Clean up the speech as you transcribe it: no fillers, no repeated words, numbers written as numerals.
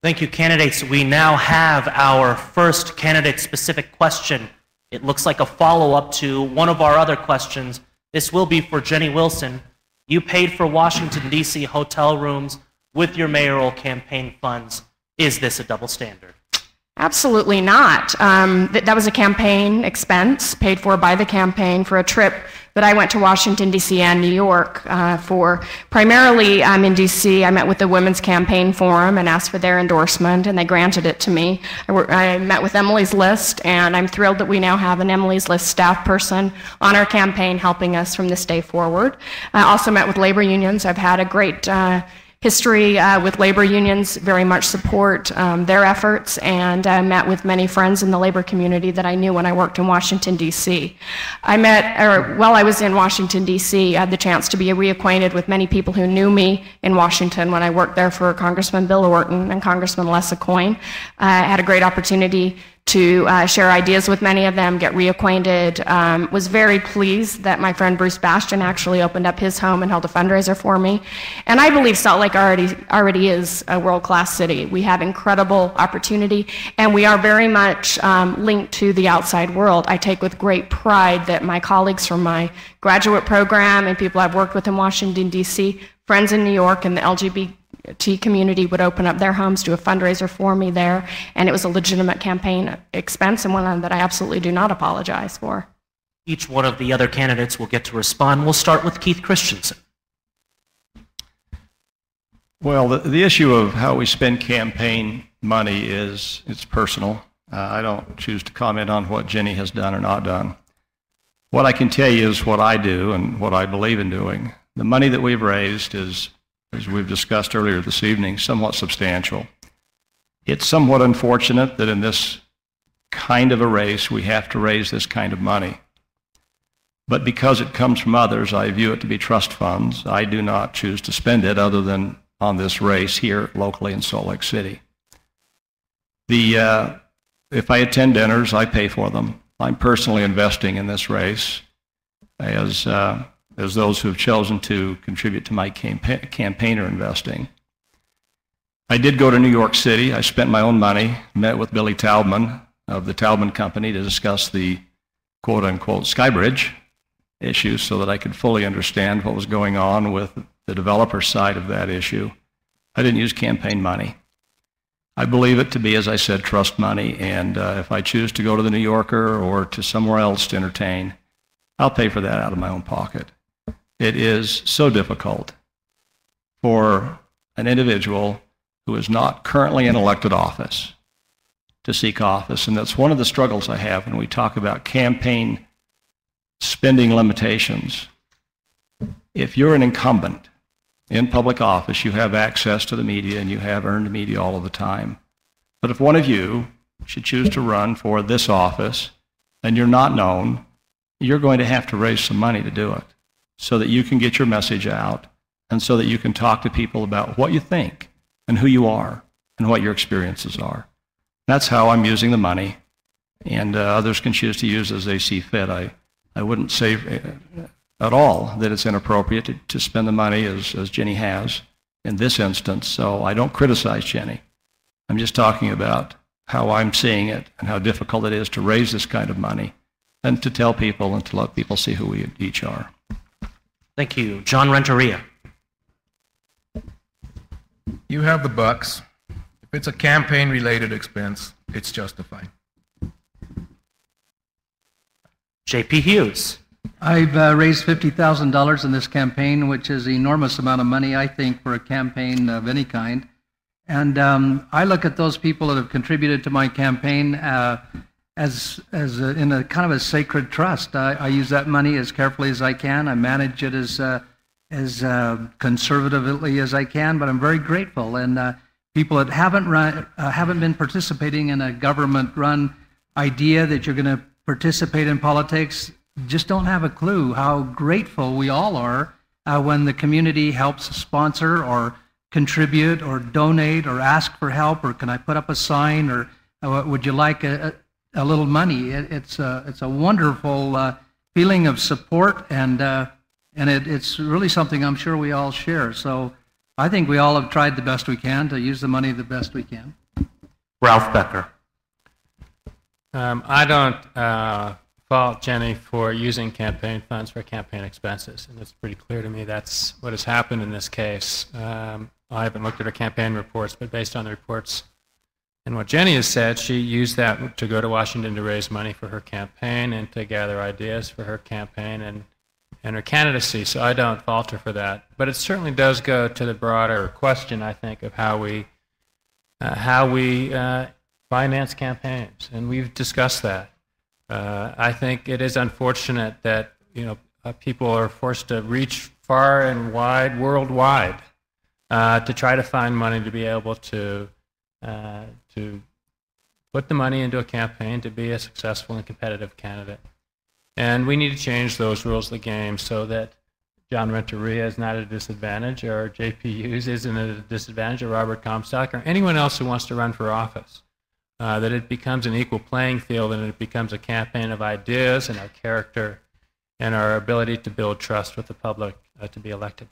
Thank you, candidates. We now have our first candidate-specific question. It looks like a follow-up to one of our other questions. This will be for Jenny Wilson. You paid for Washington, D.C. hotel rooms with your mayoral campaign funds. Is this a double standard? Absolutely not. That was a campaign expense paid for by the campaign for a trip that I went to Washington, D.C. and New York for. Primarily, in D.C. I met with the Women's Campaign Forum and asked for their endorsement, and they granted it to me. I met with Emily's List, and I'm thrilled that we now have an Emily's List staff person on our campaign helping us from this day forward. I also met with labor unions. I've had a great history with labor unions, very much support their efforts, and met with many friends in the labor community that I knew when I worked in Washington, D.C. While I was in Washington, D.C., I had the chance to be reacquainted with many people who knew me in Washington when I worked there for Congressman Bill Orton and Congressman Lessa Coyne. I had a great opportunity to share ideas with many of them, get reacquainted. Was very pleased that my friend Bruce Bastian actually opened up his home and held a fundraiser for me. And I believe Salt Lake already is a world-class city. We have incredible opportunity, and we are very much linked to the outside world. I take with great pride that my colleagues from my graduate program and people I've worked with in Washington, D.C., friends in New York, and the LGBT community would open up their homes, do a fundraiser for me there, and it was a legitimate campaign expense and one that I absolutely do not apologize for. Each one of the other candidates will get to respond. We'll start with Keith Christensen. Well, the issue of how we spend campaign money it's personal. I don't choose to comment on what Jenny has done or not done. What I can tell you is what I do and what I believe in doing. The money that we've raised is, as we've discussed earlier this evening, somewhat substantial. It's somewhat unfortunate that in this kind of a race, we have to raise this kind of money. But because it comes from others, I view it to be trust funds. I do not choose to spend it other than on this race here locally in Salt Lake City. If I attend dinners, I pay for them. I'm personally investing in this race as those who have chosen to contribute to my campaign are investing. I did go to New York City. I spent my own money, met with Billy Taubman of the Taubman Company to discuss the quote-unquote Skybridge issue so that I could fully understand what was going on with the developer side of that issue. I didn't use campaign money. I believe it to be, as I said, trust money, and if I choose to go to the New Yorker or to somewhere else to entertain, I'll pay for that out of my own pocket. It is so difficult for an individual who is not currently in elected office to seek office, and that's one of the struggles I have when we talk about campaign spending limitations. If you're an incumbent in public office, you have access to the media and you have earned media all of the time. But if one of you should choose to run for this office and you're not known, you're going to have to raise some money to do it, so that you can get your message out and so that you can talk to people about what you think and who you are and what your experiences are. That's how I'm using the money, and others can choose to use as they see fit. I wouldn't say at all that it's inappropriate to spend the money as Jenny has in this instance, so I don't criticize Jenny. I'm just talking about how I'm seeing it and how difficult it is to raise this kind of money and to tell people and to let people see who we each are. Thank you. John Renteria. You have the bucks. If it's a campaign-related expense, it's justified. J.P. Hughes. I've raised $50,000 in this campaign, which is an enormous amount of money, I think, for a campaign of any kind. And I look at those people that have contributed to my campaign in a kind of a sacred trust. I use that money as carefully as I can. I manage it as conservatively as I can, but I'm very grateful. And people that haven't been participating in a government-run idea that you're going to participate in politics just don't have a clue how grateful we all are when the community helps sponsor or contribute or donate or ask for help, or can I put up a sign, or would you like a little money. It's a wonderful feeling of support, and it's really something I'm sure we all share. So I think we all have tried the best we can to use the money the best we can. Ralph Becker. I don't fault Jenny for using campaign funds for campaign expenses, and it's pretty clear to me that's what has happened in this case. I haven't looked at her campaign reports, but based on the reports and what Jenny has said, she used that to go to Washington to raise money for her campaign and to gather ideas for her campaign and her candidacy, so I don't fault her for that. But it certainly does go to the broader question, I think, of how we finance campaigns, and we've discussed that. I think it is unfortunate that people are forced to reach far and wide, worldwide, to try to find money to be able to put the money into a campaign to be a successful and competitive candidate. And we need to change those rules of the game so that John Renteria is not at a disadvantage, or J.P. Hughes isn't at a disadvantage, or Robert Comstock, or anyone else who wants to run for office. That it becomes an equal playing field, and it becomes a campaign of ideas and our character and our ability to build trust with the public to be elected.